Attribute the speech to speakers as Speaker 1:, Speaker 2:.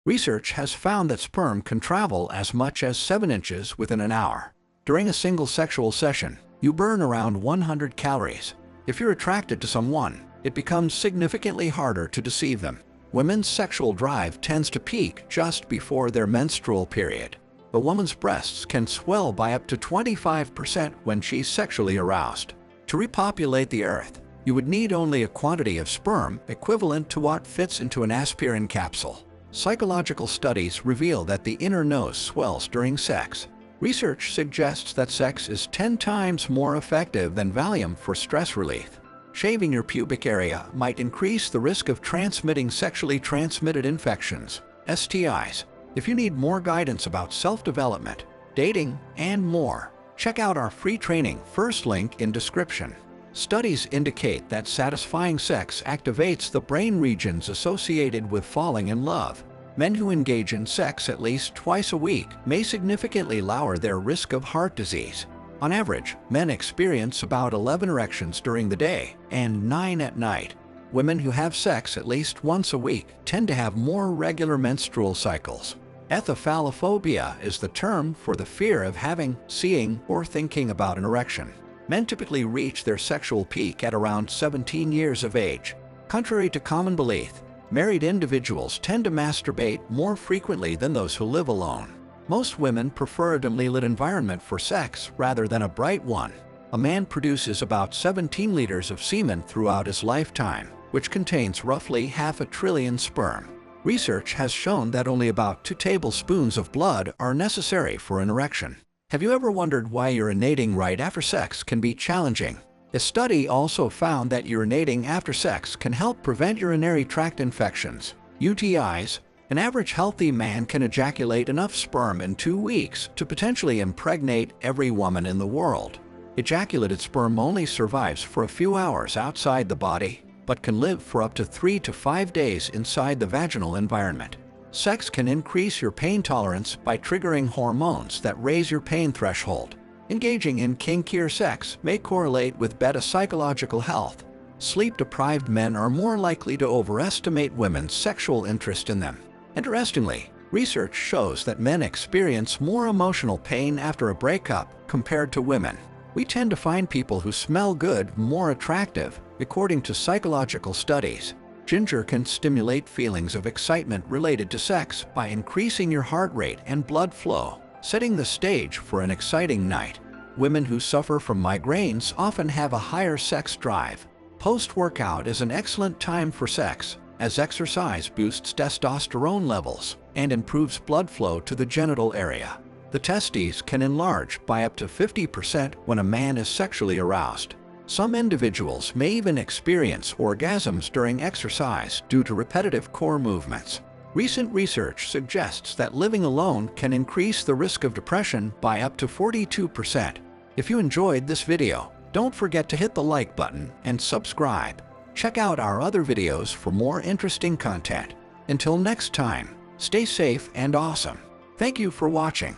Speaker 1: Research has found that sperm can travel as much as 7 inches within an hour. During a single sexual session, you burn around 100 calories. If you're attracted to someone, it becomes significantly harder to deceive them. Women's sexual drive tends to peak just before their menstrual period. A woman's breasts can swell by up to 25% when she's sexually aroused. To repopulate the Earth, you would need only a quantity of sperm equivalent to what fits into an aspirin capsule. Psychological studies reveal that the inner nose swells during sex. Research suggests that sex is 10 times more effective than Valium for stress relief. Shaving your pubic area might increase the risk of transmitting sexually transmitted infections, STIs. If you need more guidance about self-development, dating, and more, check out our free training, first link in description. Studies indicate that satisfying sex activates the brain regions associated with falling in love. Men who engage in sex at least twice a week may significantly lower their risk of heart disease. On average, men experience about 11 erections during the day and 9 at night. Women who have sex at least once a week tend to have more regular menstrual cycles. Ethophalophobia is the term for the fear of having, seeing, or thinking about an erection. Men typically reach their sexual peak at around 17 years of age. Contrary to common belief, married individuals tend to masturbate more frequently than those who live alone. Most women prefer a dimly lit environment for sex rather than a bright one. A man produces about 17 liters of semen throughout his lifetime, which contains roughly 500 billion sperm. Research has shown that only about 2 tablespoons of blood are necessary for an erection. Have you ever wondered why urinating right after sex can be challenging? A study also found that urinating after sex can help prevent urinary tract infections, UTIs. An average healthy man can ejaculate enough sperm in 2 weeks to potentially impregnate every woman in the world. Ejaculated sperm only survives for a few hours outside the body, but can live for up to 3 to 5 days inside the vaginal environment. Sex can increase your pain tolerance by triggering hormones that raise your pain threshold. Engaging in kinkier sex may correlate with better psychological health. Sleep-deprived men are more likely to overestimate women's sexual interest in them. Interestingly, research shows that men experience more emotional pain after a breakup compared to women. We tend to find people who smell good more attractive, according to psychological studies. Ginger can stimulate feelings of excitement related to sex by increasing your heart rate and blood flow, setting the stage for an exciting night. Women who suffer from migraines often have a higher sex drive. Post-workout is an excellent time for sex, as exercise boosts testosterone levels and improves blood flow to the genital area. The testes can enlarge by up to 50% when a man is sexually aroused. Some individuals may even experience orgasms during exercise due to repetitive core movements. Recent research suggests that living alone can increase the risk of depression by up to 42%. If you enjoyed this video, don't forget to hit the like button and subscribe. Check out our other videos for more interesting content. Until next time, stay safe and awesome. Thank you for watching.